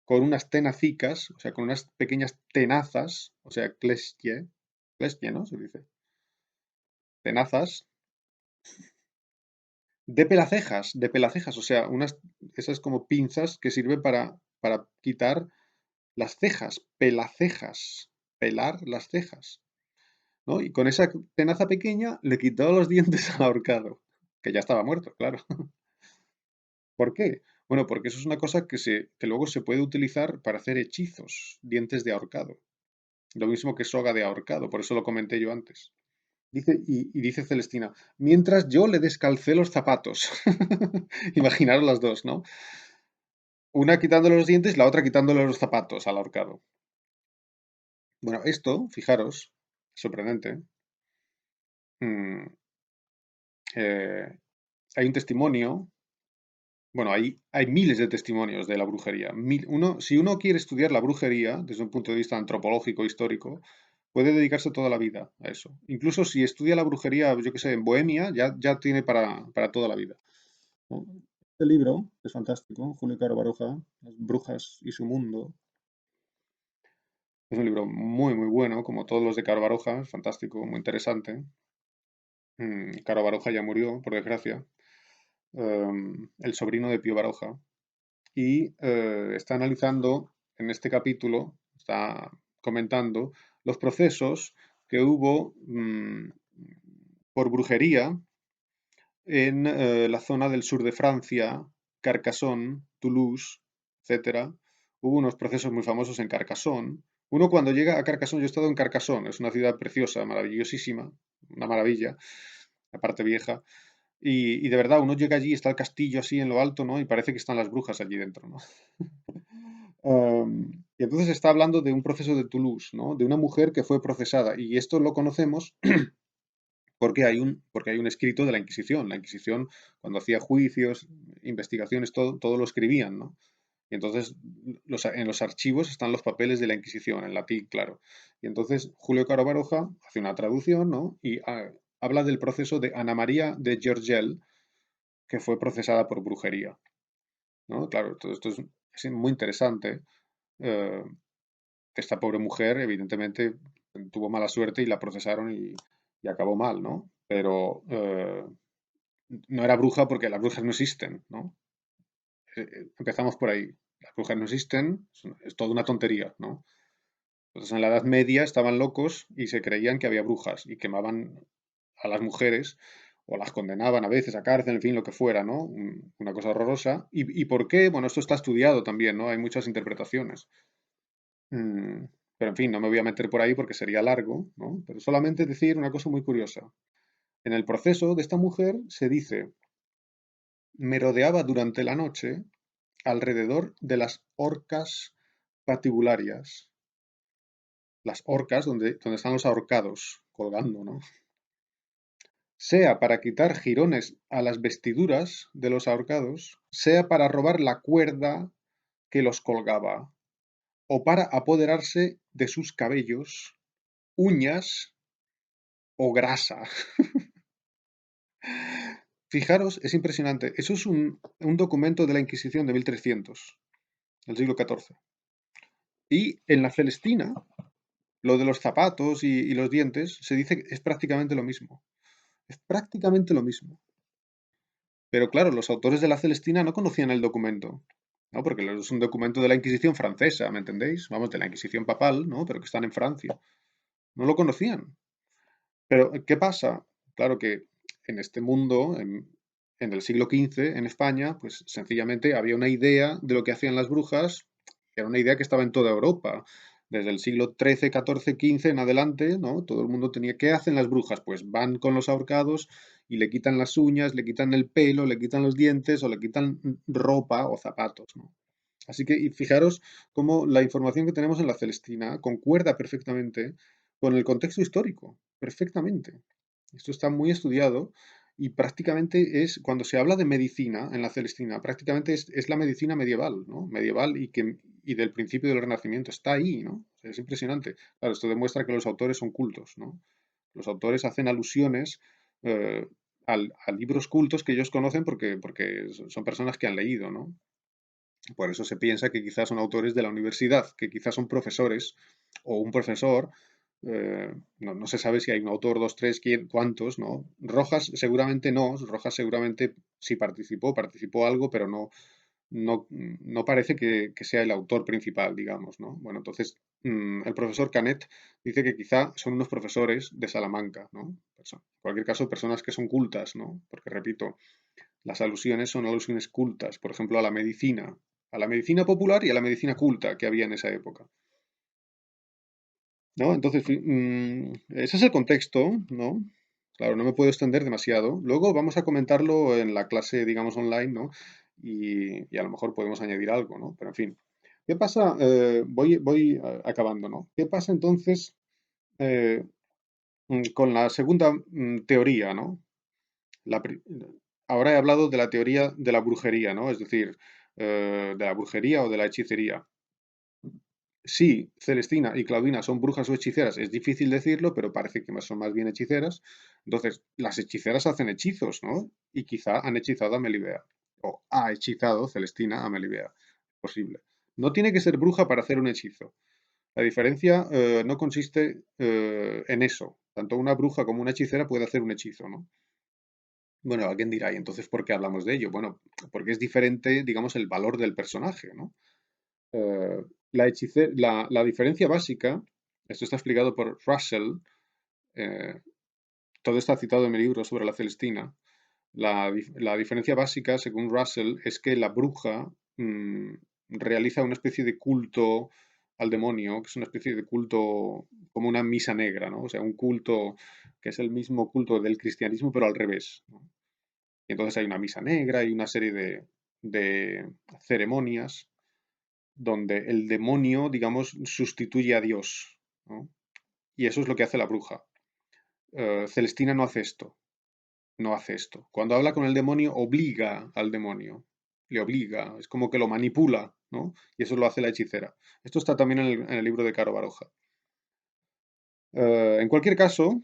con unas tenacicas, o sea, con unas pequeñas tenazas, o sea, klestie, ¿no? Se dice. Tenazas de pelacejas, o sea, esas como pinzas que sirven para quitar las cejas, pelacejas, pelar las cejas, ¿no? Y con esa tenaza pequeña le quitó los dientes al ahorcado, que ya estaba muerto, claro. ¿Por qué? Bueno, porque eso es una cosa que luego se puede utilizar para hacer hechizos, dientes de ahorcado. Lo mismo que soga de ahorcado, por eso lo comenté yo antes. Y dice Celestina, mientras yo le descalcé los zapatos. Imaginaros las dos, ¿no? Una quitándole los dientes, la otra quitándole los zapatos al ahorcado. Bueno, esto, fijaros, sorprendente. mm, eh, Hay un testimonio, bueno, hay miles de testimonios de la brujería. Si uno quiere estudiar la brujería desde un punto de vista antropológico, histórico, puede dedicarse toda la vida a eso. Incluso si estudia la brujería, yo qué sé, en Bohemia, ya tiene para toda la vida, ¿no? Este libro es fantástico, Julio Caro Baroja, Las brujas y su mundo. Es un libro muy, muy bueno, como todos los de Caro Baroja, es fantástico, muy interesante. Caro Baroja ya murió, por desgracia, el sobrino de Pío Baroja, y está analizando en este capítulo, está comentando los procesos que hubo por brujería en la zona del sur de Francia, Carcassonne, Toulouse, etcétera. Hubo unos procesos muy famosos en Carcassonne, Uno cuando llega a Carcassonne, yo he estado en Carcassonne, es una ciudad preciosa, maravillosísima, una maravilla, la parte vieja, y de verdad uno llega allí, está el castillo así en lo alto, ¿no? Y parece que están las brujas allí dentro, ¿no? Y entonces está hablando de un proceso de Toulouse, ¿no? De una mujer que fue procesada, y esto lo conocemos porque hay un escrito de la Inquisición. La Inquisición, cuando hacía juicios, investigaciones, todo lo escribían, ¿no? Y entonces en los archivos están los papeles de la Inquisición, en latín, claro. Y entonces Julio Caro Baroja hace una traducción, ¿no? Y habla del proceso de Ana María de Giorgel, que fue procesada por brujería, ¿no? Claro, todo esto es muy interesante. eh, Esta pobre mujer, evidentemente, tuvo mala suerte y la procesaron y acabó mal, ¿no? Pero no era bruja porque las brujas no existen, ¿no? Empezamos por ahí. Las brujas no existen, es toda una tontería, ¿no? Entonces en la Edad Media estaban locos y se creían que había brujas y quemaban a las mujeres o las condenaban a veces a cárcel, en fin, lo que fuera, ¿no? Una cosa horrorosa. ¿Y por qué? Bueno, esto está estudiado también, ¿no? Hay muchas interpretaciones. Mm, pero en fin, no me voy a meter por ahí porque sería largo, ¿no? Pero solamente decir una cosa muy curiosa. En el proceso de esta mujer se dice, merodeaba durante la noche alrededor de las horcas patibularias. Las horcas donde están los ahorcados colgando, ¿no? Sea para quitar jirones a las vestiduras de los ahorcados, sea para robar la cuerda que los colgaba, o para apoderarse de sus cabellos, uñas o grasa. Fijaros, es impresionante. Eso es un documento de la Inquisición de 1300, del siglo XIV. Y en la Celestina, lo de los zapatos y los dientes, se dice que es prácticamente lo mismo. Es prácticamente lo mismo. Pero claro, los autores de la Celestina no conocían el documento, ¿no? Porque es un documento de la Inquisición francesa, ¿me entendéis? Vamos, de la Inquisición papal, ¿no? Pero que están en Francia. No lo conocían. Pero, ¿qué pasa? Claro que en este mundo, en el siglo XV, en España, pues sencillamente había una idea de lo que hacían las brujas, que era una idea que estaba en toda Europa. Desde el siglo XIII, XIV, XV en adelante, ¿no? Todo el mundo tenía, ¿qué hacen las brujas? Pues van con los ahorcados y le quitan las uñas, le quitan el pelo, le quitan los dientes o le quitan ropa o zapatos, ¿no? Así que y fijaros cómo la información que tenemos en la Celestina concuerda perfectamente con el contexto histórico, perfectamente. Esto está muy estudiado y prácticamente es, cuando se habla de medicina en la Celestina, prácticamente es la medicina medieval, ¿no? Medieval y del principio del Renacimiento, está ahí, ¿no? O sea, es impresionante. Claro, esto demuestra que los autores son cultos, ¿no? Los autores hacen alusiones eh, a libros cultos que ellos conocen porque son personas que han leído, ¿no? Por eso se piensa que quizás son autores de la universidad, que quizás son profesores o un profesor. No se sabe si hay un autor, dos, tres, cuántos, ¿no? Rojas seguramente no. Rojas seguramente sí participó algo, pero no parece que sea el autor principal, digamos, ¿no? Bueno, entonces el profesor Canet dice que quizá son unos profesores de Salamanca, ¿no? En cualquier caso, personas que son cultas, ¿no? Porque repito, las alusiones son alusiones cultas, por ejemplo, a la medicina popular y a la medicina culta que había en esa época, ¿no? Entonces, ese es el contexto, ¿no? Claro, no me puedo extender demasiado. Luego vamos a comentarlo en la clase, digamos, online, ¿no? Y a lo mejor podemos añadir algo, ¿no? Pero en fin. ¿Qué pasa? Voy acabando, ¿no? ¿Qué pasa entonces eh, con la segunda teoría, ¿no? La pri- Ahora he hablado de la teoría de la brujería, ¿no? Es decir, de la brujería o de la hechicería. Sí, Celestina y Claudina son brujas o hechiceras, es difícil decirlo, pero parece que son más bien hechiceras. Entonces, las hechiceras hacen hechizos, ¿no? Y quizá han hechizado a Melibea. O ha hechizado Celestina a Melibea. Posible. No tiene que ser bruja para hacer un hechizo. La diferencia no consiste en eso. Tanto una bruja como una hechicera puede hacer un hechizo, ¿no? Bueno, alguien dirá, ¿y entonces por qué hablamos de ello? Bueno, porque es diferente, digamos, el valor del personaje, ¿no? Eh, la diferencia básica, esto está explicado por Russell, eh, todo está citado en mi libro sobre la Celestina. La diferencia básica, según Russell, es que la bruja realiza una especie de culto al demonio, que es una especie de culto, como una misa negra, ¿no? O sea, un culto que es el mismo culto del cristianismo, pero al revés, ¿no? Y entonces hay una misa negra y una serie de ceremonias donde el demonio, digamos, sustituye a Dios, ¿no? Y eso es lo que hace la bruja. Celestina no hace esto, no hace esto. Cuando habla con el demonio, obliga al demonio, le obliga, es como que lo manipula, ¿no? Y eso lo hace la hechicera. Esto está también en el libro de Caro Baroja. En cualquier caso,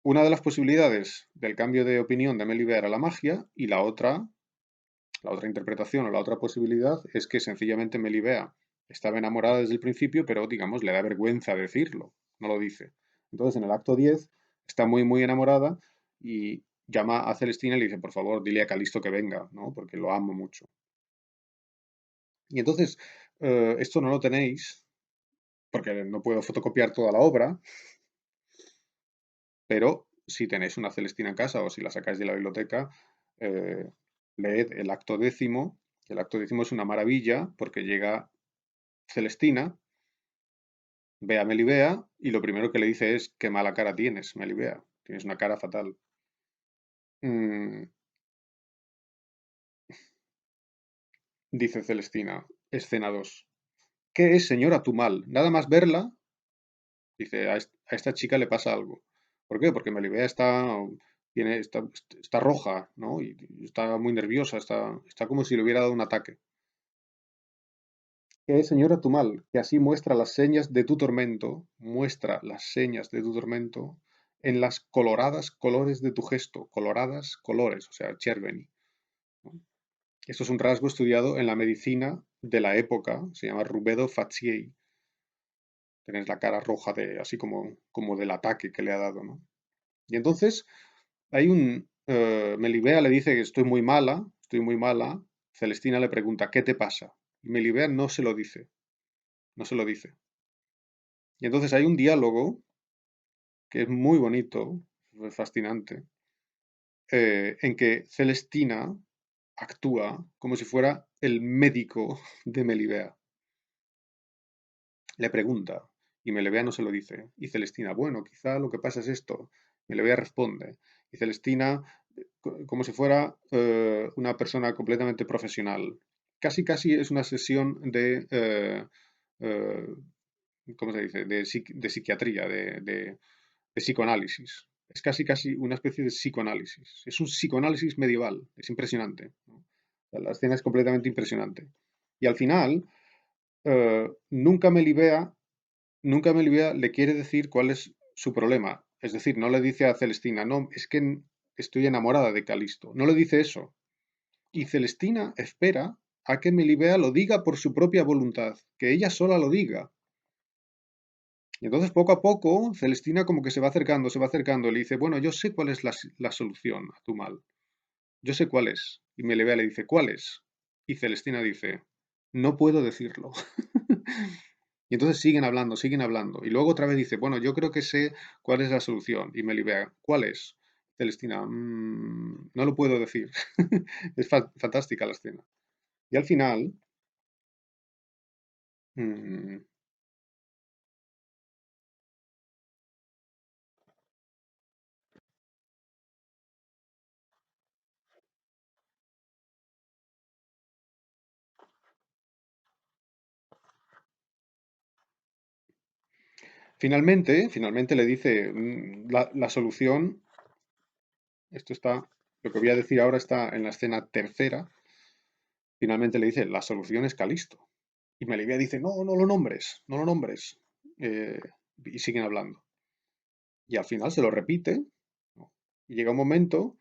una de las posibilidades del cambio de opinión de Melibea era la magia y la otra interpretación o la otra posibilidad es que sencillamente Melibea estaba enamorada desde el principio, pero digamos le da vergüenza decirlo, no lo dice. Entonces en el acto 10 está muy muy enamorada y llama a Celestina y le dice, por favor, dile a Calisto que venga, ¿no? Porque lo amo mucho. Y entonces, esto no lo tenéis, porque no puedo fotocopiar toda la obra, pero si tenéis una Celestina en casa o si la sacáis de la biblioteca, eh, leed el acto 10. El acto 10 es una maravilla porque llega Celestina, ve a Melibea y lo primero que le dice es, qué mala cara tienes, Melibea, tienes una cara fatal. Mm, dice Celestina, escena 2. ¿Qué es, señora, tu mal? Nada más verla, dice, a esta chica le pasa algo. ¿Por qué? Porque Melibea está roja, ¿no? Y está muy nerviosa, está como si le hubiera dado un ataque. ¿Qué es, señora, tu mal? Que así muestra las señas de tu tormento, muestra las señas de tu tormento en las coloradas colores de tu gesto, coloradas colores, o sea, cerveni, ¿no? Esto es un rasgo estudiado en la medicina de la época, se llama rubedo faciei. Tenés la cara roja así como del ataque que le ha dado, ¿no? Y entonces Melibea le dice que estoy muy mala, estoy muy mala. Celestina le pregunta, ¿qué te pasa? Y Melibea no se lo dice, no se lo dice. Y entonces hay un diálogo que es muy bonito, es fascinante, en que Celestina actúa como si fuera el médico de Melibea. Le pregunta y Melibea no se lo dice. Y Celestina, bueno, quizá lo que pasa es esto. Melibea responde. Y Celestina, como si fuera una persona completamente profesional. Casi, casi es una sesión eh, ¿cómo se dice? De psiquiatría, de psicoanálisis. Es casi, casi una especie de psicoanálisis. Es un psicoanálisis medieval. Es impresionante, ¿no? O sea, la escena es completamente impresionante. Y al final, eh, nunca Melibea nunca Melibea le quiere decir cuál es su problema. Es decir, no le dice a Celestina, no, es que estoy enamorada de Calisto. No le dice eso. Y Celestina espera a que Melibea lo diga por su propia voluntad, que ella sola lo diga. Y entonces poco a poco Celestina como que se va acercando, le dice, bueno, yo sé cuál es la solución a tu mal. Yo sé cuál es. Y Melibea le dice, ¿cuál es? Y Celestina dice, no puedo decirlo. Y entonces siguen hablando, siguen hablando. Y luego otra vez dice, bueno, yo creo que sé cuál es la solución. Y Melibea, ¿cuál es? Celestina, no lo puedo decir. Es fantástica la escena. Y al final, mm, finalmente le dice, la solución, esto está, lo que voy a decir ahora está en la escena tercera, finalmente le dice, la solución es Calisto. Y Melibea dice, no, no lo nombres, no lo nombres. Eh, y siguen hablando. Y al final se lo repite, ¿no? Y llega un momento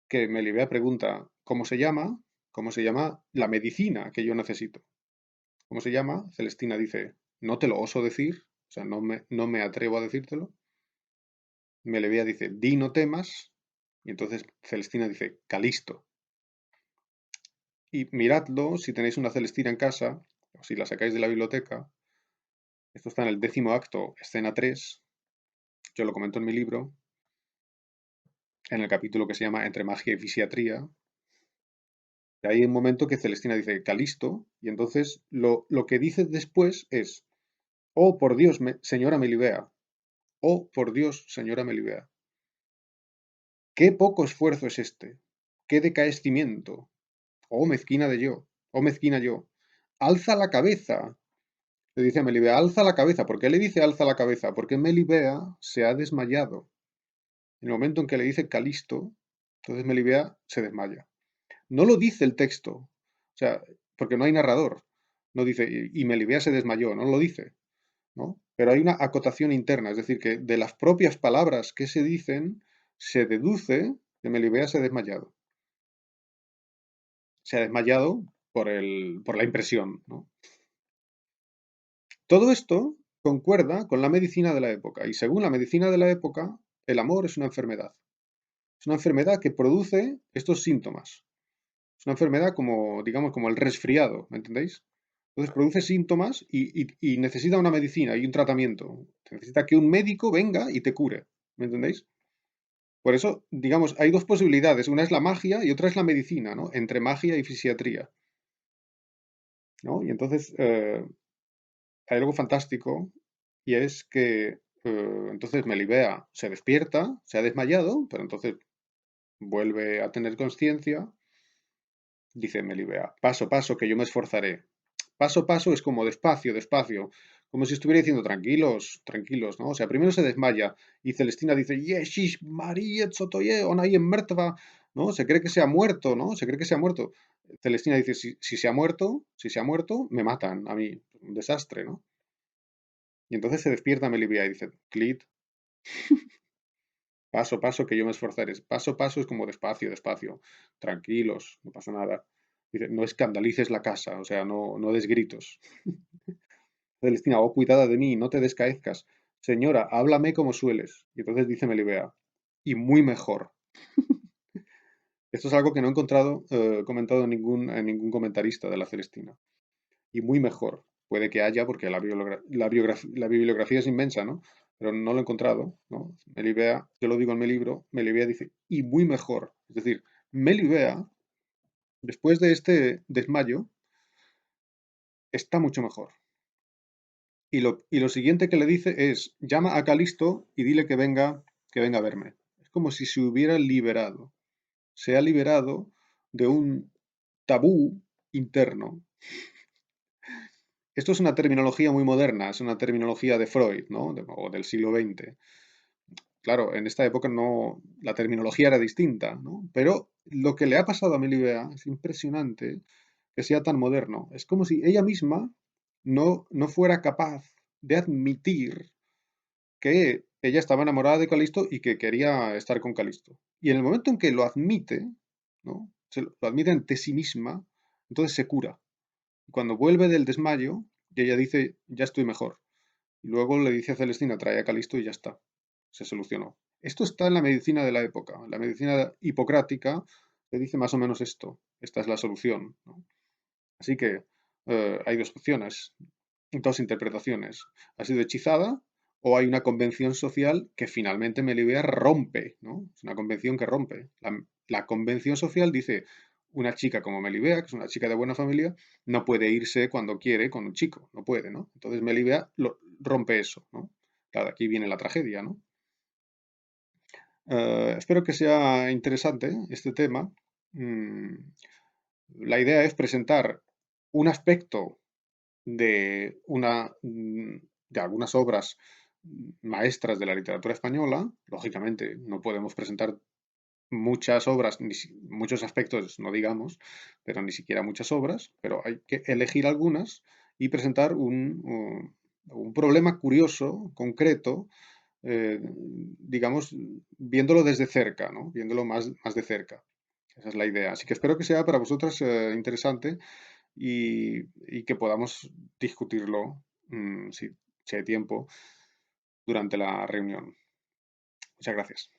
que Melibea pregunta, ¿cómo se llama? ¿Cómo se llama la medicina que yo necesito? ¿Cómo se llama? Celestina dice, no te lo oso decir, o sea, no me atrevo a decírtelo. Melibea dice, di no temas. Y entonces Celestina dice, Calisto. Y miradlo, si tenéis una Celestina en casa, o si la sacáis de la biblioteca, esto está en el 10.º acto, escena 3. Yo lo comento en mi libro, en el capítulo que se llama Entre magia y fisiatría. Y hay un momento que Celestina dice Calisto, y entonces lo que dice después es Oh, por Dios, señora Melibea. Oh, por Dios, señora Melibea. Qué poco esfuerzo es este. Qué decaecimiento. Oh, mezquina de yo. Oh, mezquina yo. Alza la cabeza. Le dice a Melibea, alza la cabeza. ¿Por qué le dice alza la cabeza? Porque Melibea se ha desmayado. En el momento en que le dice Calisto, entonces Melibea se desmaya. No lo dice el texto. O sea, porque no hay narrador. No dice, y Melibea se desmayó. No lo dice. ¿No? Pero hay una acotación interna. Es decir, que de las propias palabras que se dicen, se deduce que Melibea se ha desmayado. Se ha desmayado por la impresión, ¿no? Todo esto concuerda con la medicina de la época y según la medicina de la época, el amor es una enfermedad. Es una enfermedad que produce estos síntomas. Es una enfermedad como, digamos, como el resfriado, ¿me entendéis? Entonces produce síntomas y necesita una medicina y un tratamiento. Necesita que un médico venga y te cure, ¿me entendéis? Por eso, digamos, hay dos posibilidades. Una es la magia y otra es la medicina, ¿no? Entre magia y fisiatría, ¿no? Y entonces hay algo fantástico y es que entonces Melibea se despierta, se ha desmayado, pero entonces vuelve a tener conciencia. Dice Melibea, paso, paso, que yo me esforzaré. Paso, paso es como despacio, despacio, como si estuviera diciendo tranquilos, tranquilos, ¿no? O sea, primero se desmaya y Celestina dice, Yeshish, María, Tsotoye, Onaye, Mertva, ¿no? Se cree que se ha muerto, ¿no? Se cree que se ha muerto. Celestina dice, si se ha muerto, si se ha muerto, me matan a mí. Un desastre, ¿no? Y entonces se despierta Melibea y dice, Clit, paso, paso, que yo me esforzaré. Paso, paso es como despacio, despacio. Tranquilos, no pasa nada. Dice, no escandalices la casa, o sea, no des gritos. Celestina, oh, cuidada de mí, no te descaezcas. Señora, háblame como sueles. Y entonces dice Melibea, y muy mejor. Esto es algo que no he encontrado comentado en ningún comentarista de la Celestina. Y muy mejor. Puede que haya, porque la bibliografía es inmensa, ¿no? Pero no lo he encontrado, ¿no? Melibea, yo lo digo en mi libro, Melibea dice, y muy mejor. Es decir, Melibea, después de este desmayo, está mucho mejor. Y lo siguiente que le dice es, llama a Calisto y dile que venga a verme. Es como si se hubiera liberado. Se ha liberado de un tabú interno. Esto es una terminología muy moderna, es una terminología de Freud, ¿no? O del siglo XX. Claro, en esta época no, la terminología era distinta, ¿no? Pero lo que le ha pasado a Melibea es impresionante que sea tan moderno. Es como si ella misma no fuera capaz de admitir que ella estaba enamorada de Calisto y que quería estar con Calisto. Y en el momento en que lo admite, ¿no? Lo admite ante sí misma, entonces se cura. Y cuando vuelve del desmayo, y ella dice, ya estoy mejor. Y luego le dice a Celestina, trae a Calisto y ya está. Se solucionó. Esto está en la medicina de la época. La medicina hipocrática le dice más o menos esto. Esta es la solución, ¿no? Así que hay dos opciones, dos interpretaciones. Ha sido hechizada o hay una convención social que finalmente Melibea rompe, ¿no? Es una convención que rompe. La convención social dice, una chica como Melibea, que es una chica de buena familia, no puede irse cuando quiere con un chico, no puede, ¿no? Entonces Melibea rompe eso, ¿no? Claro, aquí viene la tragedia, ¿no? Espero que sea interesante este tema. Mm, la idea es presentar un aspecto de algunas obras maestras de la literatura española. Lógicamente, no podemos presentar muchas obras, muchos aspectos, no digamos, pero ni siquiera muchas obras, pero hay que elegir algunas y presentar un problema curioso, concreto, digamos, viéndolo desde cerca, ¿no? Viéndolo más de cerca. Esa es la idea. Así que espero que sea para vosotras interesante y que podamos discutirlo, si hay tiempo, durante la reunión. Muchas gracias.